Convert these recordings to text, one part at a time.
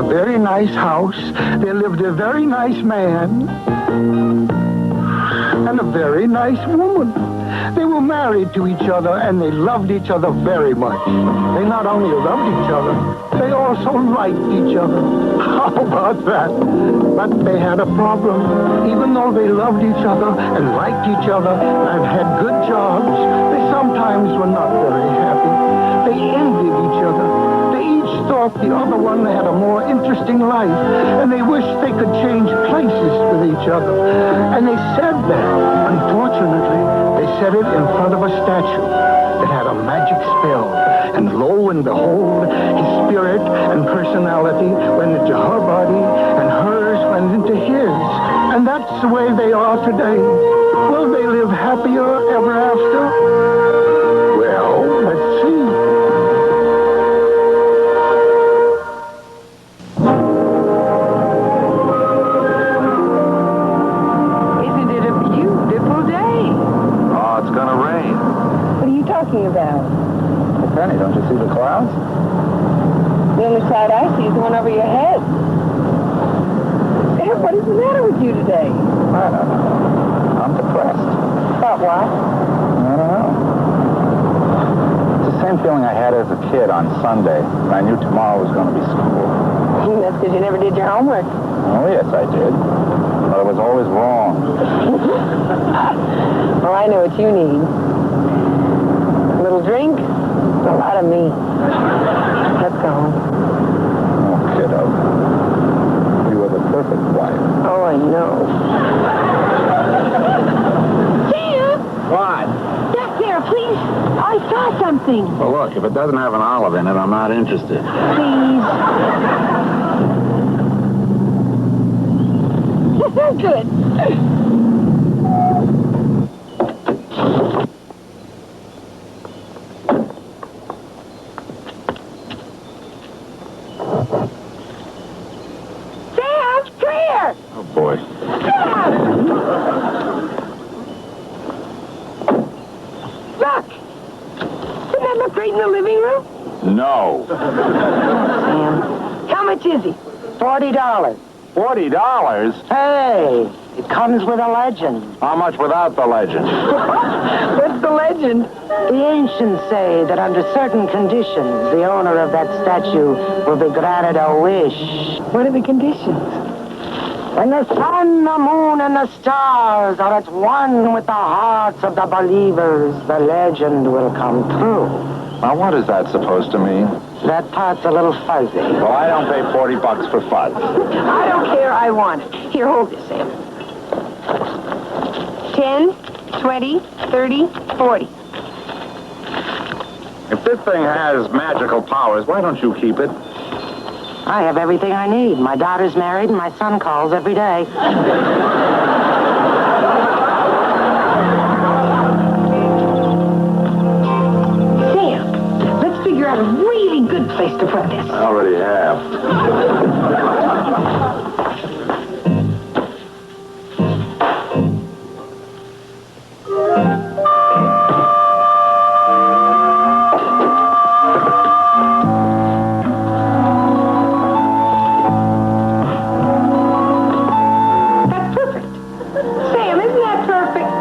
very nice house. There lived a very nice man and a very nice woman. They were married to each other, and they loved each other very much. They not only loved each other, they also liked each other. How about that? But they had a problem. Even though they loved each other and liked each other and had good jobs, they sometimes were not very happy. They envied each other. They each thought the other one had a more interesting life, and they wished they could change places with each other. And they said that, unfortunately, they said it in front of a statue that had a magic spell. And lo and behold, his spirit and personality went into her body, and hers went into his. And that's the way they are today. Will they live happier ever after? Well, let's see. About? Well, Penny, don't you see the clouds? The only cloud I see is the one over your head. Sam, what is the matter with you today? I don't know. I'm depressed. About what? I don't know. It's the same feeling I had as a kid on Sunday when I knew tomorrow was going to be school. That's because you never did your homework. Oh, yes, I did. But it was always wrong. Well, I know what you need. A little drink, a lot of me. Let's go home. Oh, kiddo. You were the perfect wife. Oh, I know. Sam! What? Back there, please. I saw something. Well, look, if it doesn't have an olive in it, I'm not interested. Please. Good. No. Sam, how much is he? $40. $40? Hey, it comes with a legend. How much without the legend? What's the legend? The ancients say that under certain conditions, the owner of that statue will be granted a wish. What are the conditions? When the sun, the moon, and the stars are at one with the hearts of the believers, the legend will come true. Now, what is that supposed to mean? That part's a little fuzzy. Well, I don't pay $40 for fuzz. I don't care. I want it. Here, hold this, Sam. 10, 20, 30, 40. If this thing has magical powers, why don't you keep it? I have everything I need. My daughter's married, and my son calls every day. A really good place to put this. I already have. That's perfect. Sam, isn't that perfect?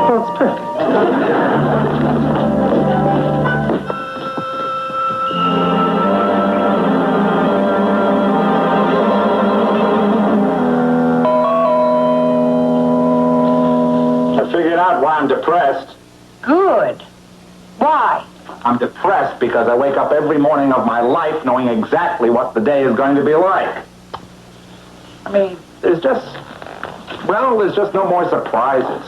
Well, it's perfect. Why I'm depressed. Good. Why? I'm depressed because I wake up every morning of my life knowing exactly what the day is going to be like. I mean, there's just no more surprises.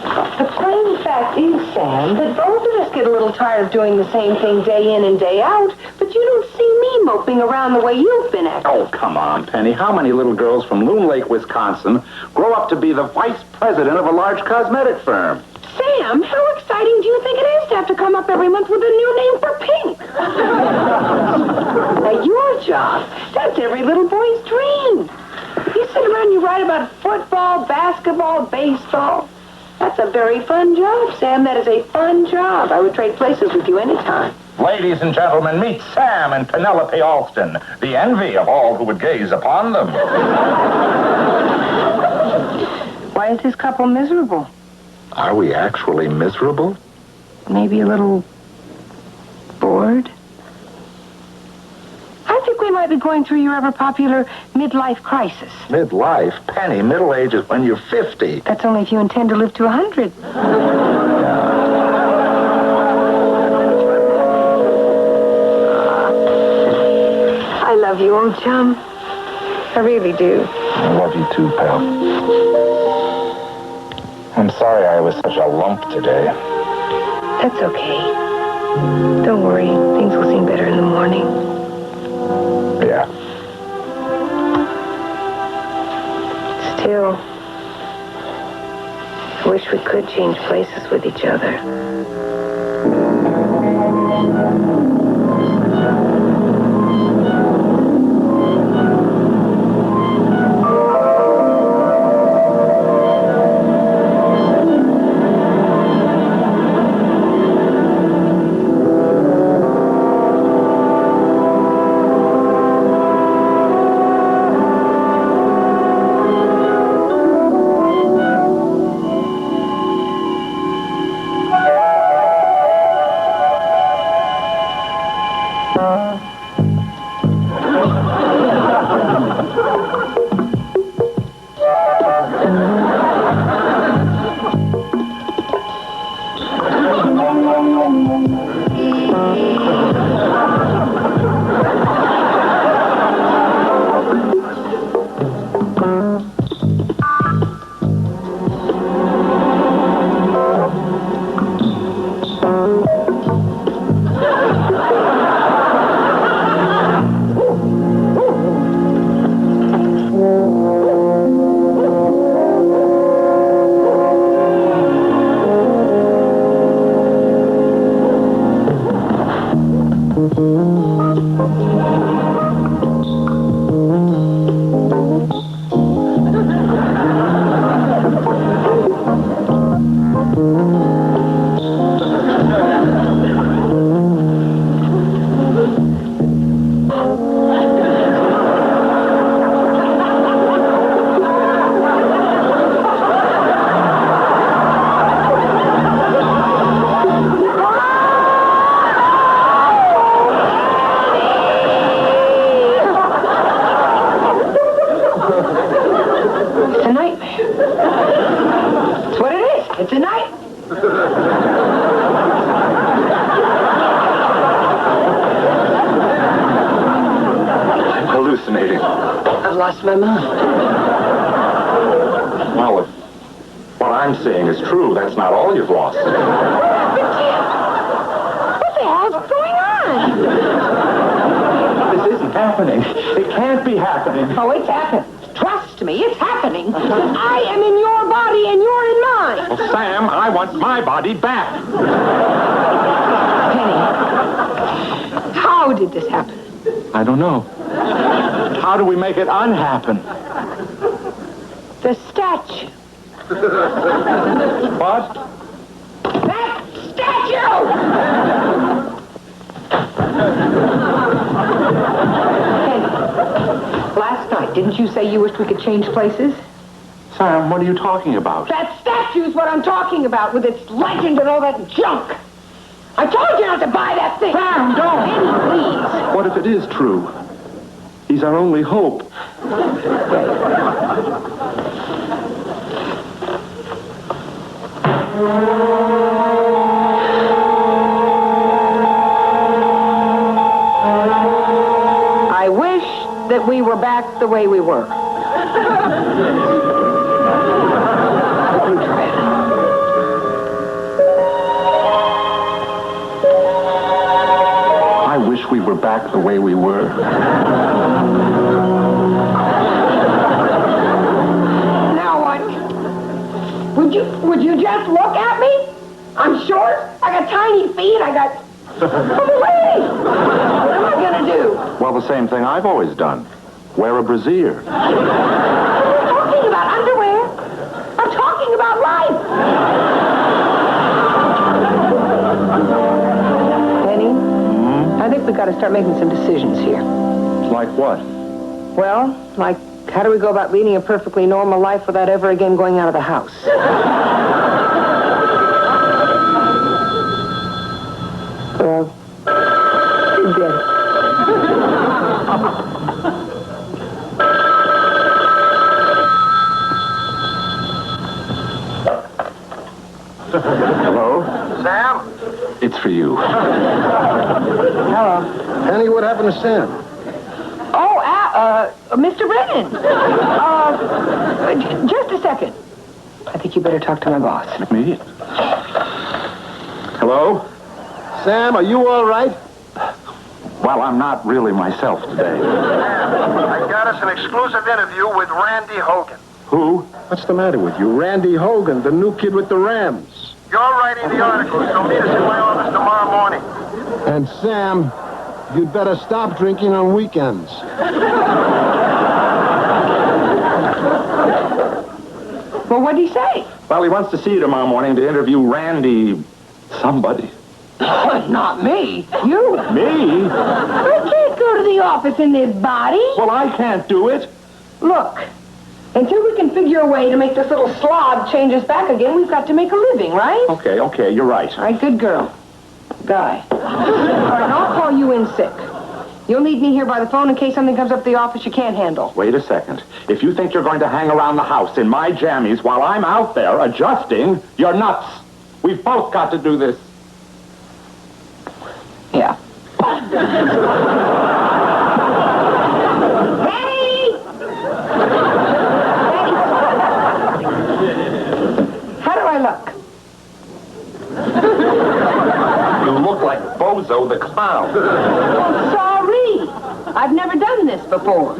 The plain fact is, Sam, that both of us get a little tired of doing the same thing day in and day out, but you don't see me moping around the way you've been acting. Oh, come on, Penny. How many little girls from Loon Lake, Wisconsin, grow up to be the vice president of a large cosmetic firm? Sam, how exciting do you think it is to have to come up every month with a new name for pink? Now, your job, that's every little boy's dream. You sit around and you write about football, basketball, baseball. That's a very fun job, Sam. That is a fun job. I would trade places with you anytime. Ladies and gentlemen, meet Sam and Penelope Alston, the envy of all who would gaze upon them. Why is this couple miserable? Are we actually miserable? Maybe a little bored? I think we might be going through your ever-popular midlife crisis. Midlife? Penny, middle age is when you're 50. That's only if you intend to live to 100. I love you, old chum. I really do. I love you too, pal. I'm sorry I was such a lump today. That's okay. Don't worry. Things will seem better in the morning. Yeah. Still, I wish we could change places with each other. I've lost my mind. Well, if what I'm saying is true, that's not all you've lost. What the hell's going on? This isn't happening. It can't be happening. Oh, it's happening. Trust me, it's happening. I am in your body and you're in mine. Well, Sam, I want my body back. Penny, how did this happen? I don't know. How do we make it unhappen? The statue. What? That statue! Penny, last night, didn't you say you wished we could change places? Sam, what are you talking about? That statue's what I'm talking about, with its legend and all that junk. I told you not to buy that thing. Sam, don't. Penny, please. What if it is true? He's our only hope. I wish that we were back the way we were. I wish we were back the way we were. Now what? Would you just look at me? I'm short. I got tiny feet. I got... Wait! What am I gonna do? Well, the same thing I've always done. Wear a brassiere. I'm not talking about underwear. I'm talking about life. we got to start making some decisions here. Like what? Well, like, how do we go about leading a perfectly normal life without ever again going out of the house? You get it. Hello? Sam? It's for you. Hello. Penny, what happened to Sam? Oh, Mr. Brennan. Just a second. I think you better talk to my boss. Me? Hello? Sam, are you all right? Well, I'm not really myself today. I got us an exclusive interview with Randy Hogan. Who? What's the matter with you? Randy Hogan, the new kid with the Rams. You're writing the article, so meet us in my office tomorrow morning. And Sam, you'd better stop drinking on weekends. Well, what'd he say? Well, he wants to see you tomorrow morning to interview Randy... somebody. Not me. You. Me? I can't go to the office in this body. Well, I can't do it. Look, until we can figure a way to make this little slob change us back again, we've got to make a living, right? Okay, you're right. All right, good girl. Guy. All right, I'll call you in sick. You'll need me here by the phone in case something comes up at the office you can't handle. Wait a second. If you think you're going to hang around the house in my jammies while I'm out there adjusting, you're nuts. We've both got to do this. Yeah. Penny! How do I look? You look like Bozo the Clown. I'm sorry. I've never done this before.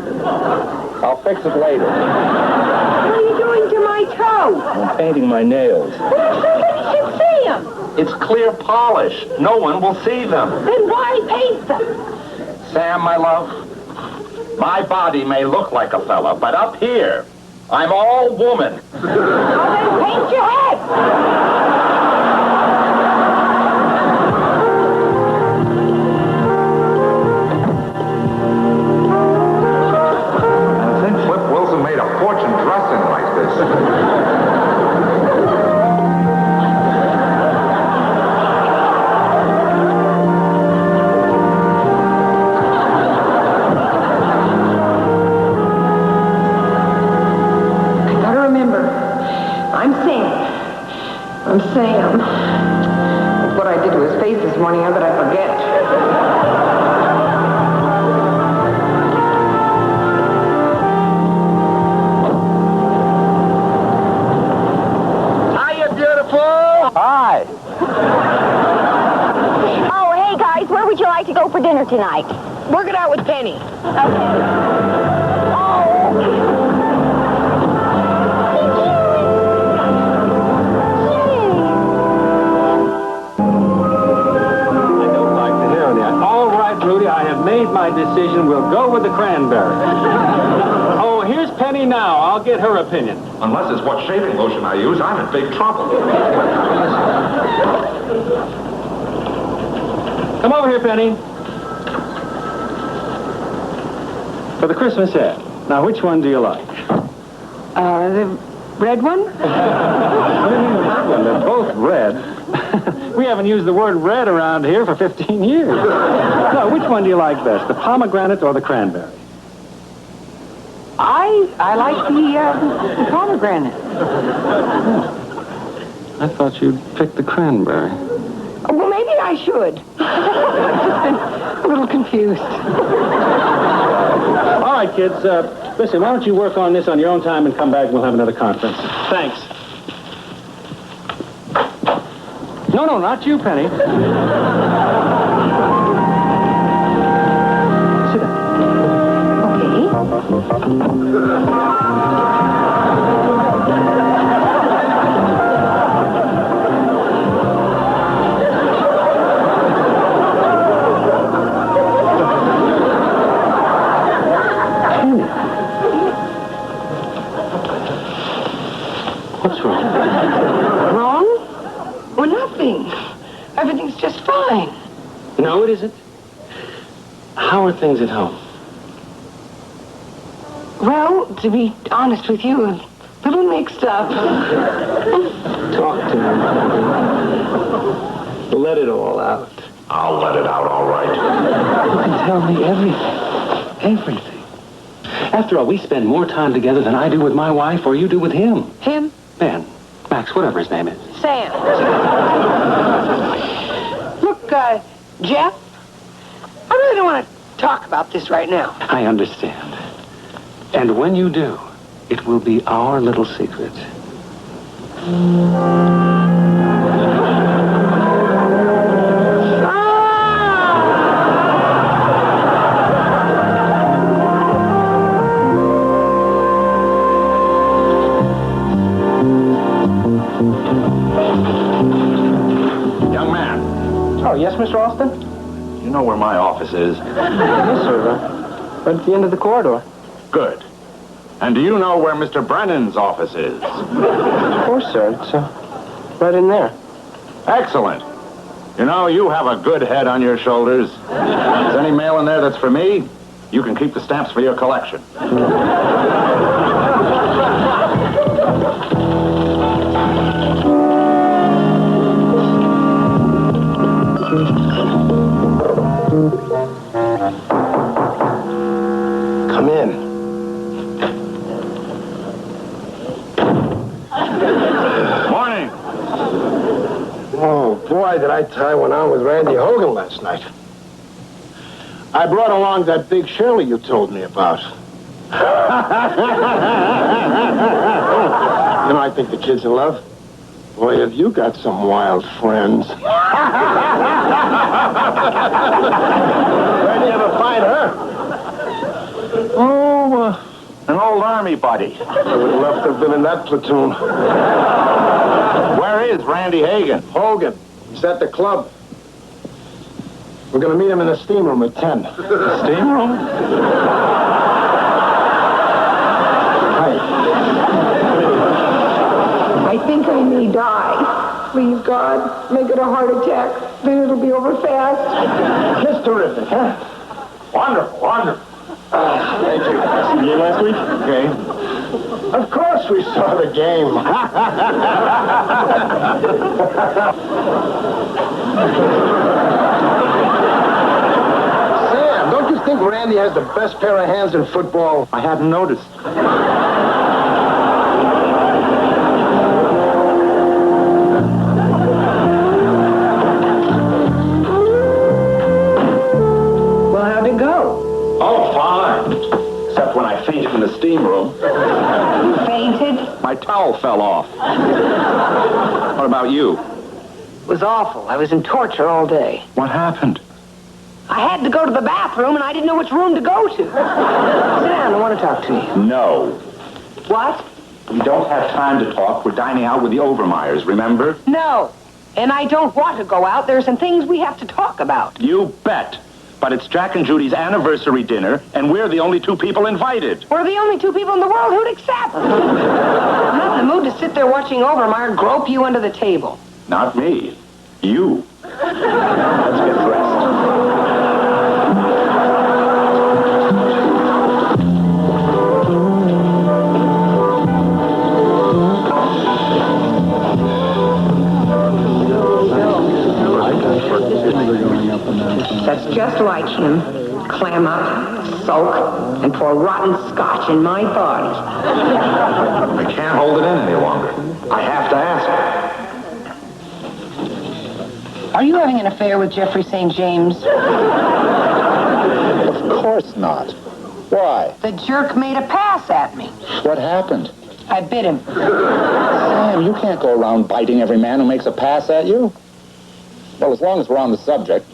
I'll fix it later. What are you doing to my toe? I'm painting my nails. Well, somebody should see them. It's clear polish. No one will see them. Then why paint them? Sam, my love, my body may look like a fella, but up here, I'm all woman. Well, then paint your head. I think Flip Wilson made a fortune dressing like this. I'm Sam. What I did to his face this morning, how could I forget? Hiya, beautiful. Hi. Oh, hey, guys, where would you like to go for dinner tonight? Work it out with Penny. Made my decision. We'll go with the cranberry. Oh, here's Penny now. I'll get her opinion. Unless it's what shaving lotion I use, I'm in big trouble. Come over here, Penny. For the Christmas ad. Now, which one do you like? The red one? What do you mean the red one? They're both red. We haven't used the word red around here for 15 years. No, which one do you like best, the pomegranate or the cranberry? I like the pomegranate. I thought you'd pick the cranberry. Well, maybe I should. I've just been a little confused. All right, kids, listen, why don't you work on this on your own time and come back and we'll have another conference. Thanks. No, not you, Penny. Sit down. Penny. What's wrong? Wrong? Well, nothing. Everything's just fine. No, it isn't. How are things at home? Well, to be honest with you, a little mixed up. Talk to me. Let it all out. I'll let it out, all right. You can tell me everything. Everything. After all, we spend more time together than I do with my wife or you do with him. Him? Ben, Max, whatever his name is. Sam. Look, Jeff, I really don't want to talk about this right now. I understand. And when you do, it will be our little secret. Young man, Oh, yes, Mr. Austin? you know where my office is? Yes, sir. Right at the end of the corridor. Good. And do you know where Mr. Brennan's office is? Of course, sir. It's right in there. Excellent. You know, you have a good head on your shoulders. Is any mail in there that's for me? You can keep the stamps for your collection. Come in. Morning. Oh, boy, did I tie one on with Randy Hogan last night. I brought along that big Shirley you told me about. You know, I think the kid's in love. Boy, have you got some wild friends. Where'd you ever find her? Oh, an old army buddy. I would love to have been in that platoon. Where is Randy Hagan? Hogan, he's at the club. We're going to meet him in the steam room at 10. The steam room? I think I may die. Please, God, make it a heart attack. Then it'll be over fast. Just terrific, huh? Wonderful, wonderful. Thank you. See the game last week? Okay. Of course we saw the game. Sam, don't you think Randy has the best pair of hands in football? I hadn't noticed. Well, how'd it go? Oh, fine. Except when I fainted in the steam room. You fainted? My towel fell off. What about you? It was awful. I was in torture all day. What happened? I had to go to the bathroom, and I didn't know which room to go to. Sit down. I want to talk to you. No. What? We don't have time to talk. We're dining out with the Overmeyers, remember? No. And I don't want to go out. There are some things we have to talk about. You bet. But it's Jack and Judy's anniversary dinner, and we're the only two people invited. We're the only two people in the world who'd accept. I'm not in the mood to sit there watching Overmeyer grope you under the table. Not me. You. Let's get dressed. That's just like him. Clam up, sulk, and pour rotten scotch in my body. I can't hold it in any longer. I have to ask. Are you having an affair with Jeffrey St. James? Of course not. Why? The jerk made a pass at me. What happened? I bit him. Sam, you can't go around biting every man who makes a pass at you. Well, as long as we're on the subject,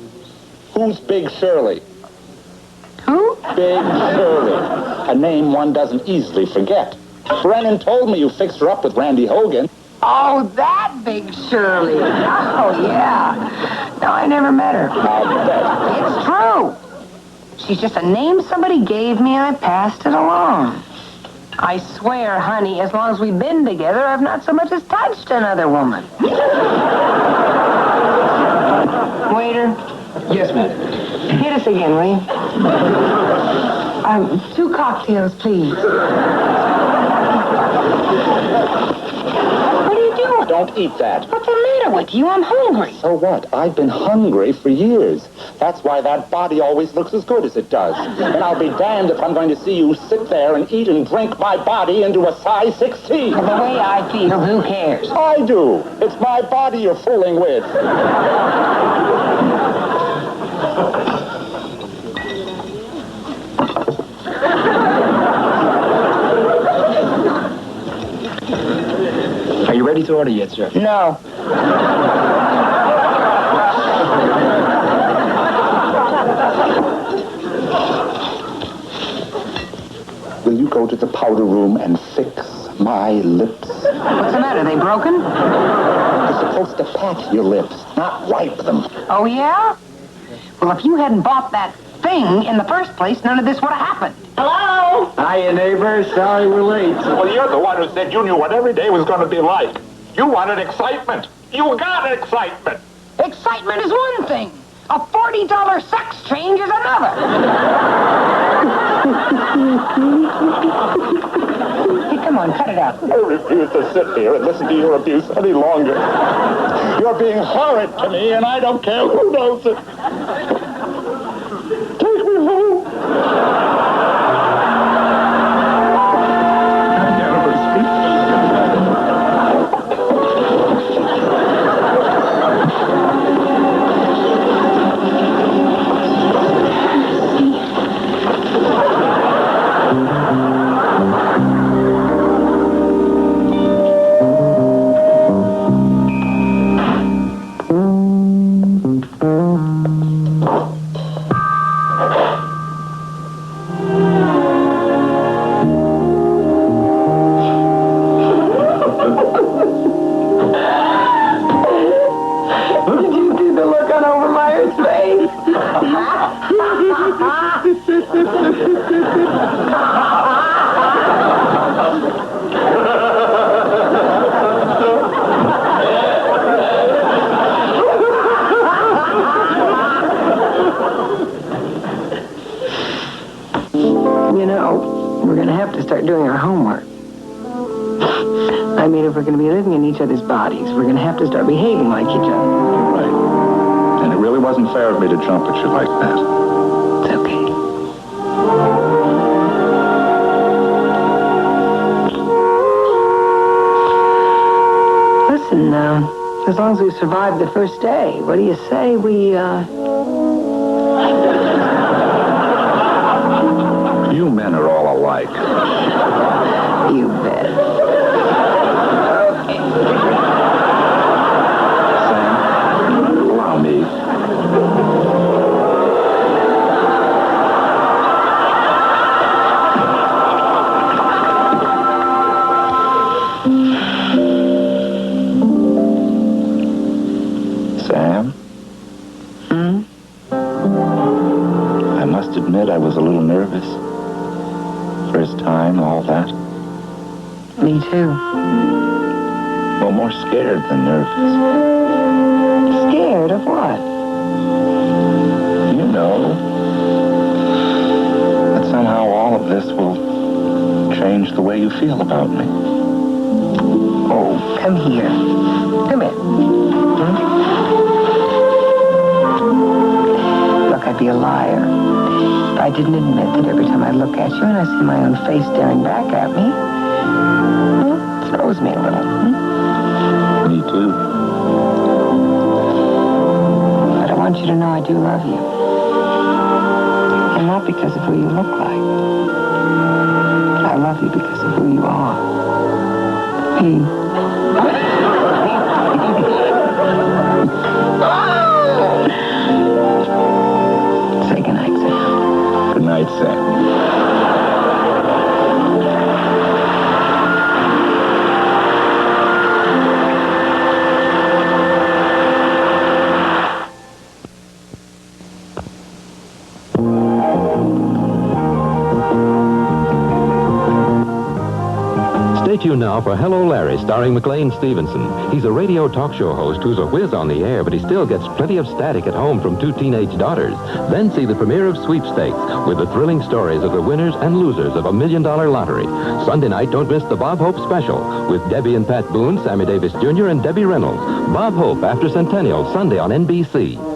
who's Big Shirley? Who? Big Shirley. A name one doesn't easily forget. Brennan told me you fixed her up with Randy Hogan. Oh, that Big Shirley. Oh, yeah. No, I never met her. I'll bet. It's true. She's just a name somebody gave me, and I passed it along. I swear, honey, as long as we've been together, I've not so much as touched another woman. Waiter, Yes, ma'am. Hit us again, will you? 2 cocktails, please. What are you doing? Don't eat that. What's the matter with you? I'm hungry. So what? I've been hungry for years. That's why that body always looks as good as it does. And I'll be damned if I'm going to see you sit there and eat and drink my body into a size 16. Well, the way I feel, who cares? I do. It's my body you're fooling with. Are you ready to order yet, sir? No. Will you go to the powder room and fix my lips? What's the matter? They broken? You're supposed to pat your lips, not wipe them. Oh, yeah? Well, if you hadn't bought that thing in the first place, none of this would have happened. Hello? Hiya, neighbor. Sorry we're late. Well, you're the one who said you knew what every day was going to be like. You wanted excitement. You got excitement. Excitement is one thing. A $40 sex change is another. Hey, come on, cut it out. I refuse to sit here and listen to your abuse any longer. You're being horrid to me, and I don't care who knows it. Take me home. You know, we're going to have to start doing our homework. I mean, if we're going to be living in each other's bodies, we're going to have to start behaving like each other. Right. And it really wasn't fair of me to jump at you like that. It's okay. Listen, as long as we survived the first day, what do you say we, You men are all alike. You bet. Okay. Sam, allow me. Sam? I must admit I was a little nervous. First time, all that. Me too. Well, more scared than nervous. Scared of what? You know, that somehow all of this will change the way you feel about me. Oh, come here. Come here. Look, I'd be a liar if I didn't admit that every time I look at you and I see my own face staring back at me, it throws me a little. Me too. But I want you to know I do love you. And not because of who you look like. I love you because of who you are. Say goodnight, Sam. Good night, Sam. Stay tuned now for Hello Larry, starring McLean Stevenson. He's a radio talk show host who's a whiz on the air, but he still gets plenty of static at home from 2 teenage daughters. Then see the premiere of Sweepstakes with the thrilling stories of the winners and losers of $1 million lottery. Sunday night, don't miss the Bob Hope Special with Debbie and Pat Boone, Sammy Davis Jr., and Debbie Reynolds. Bob Hope after Centennial, Sunday on NBC.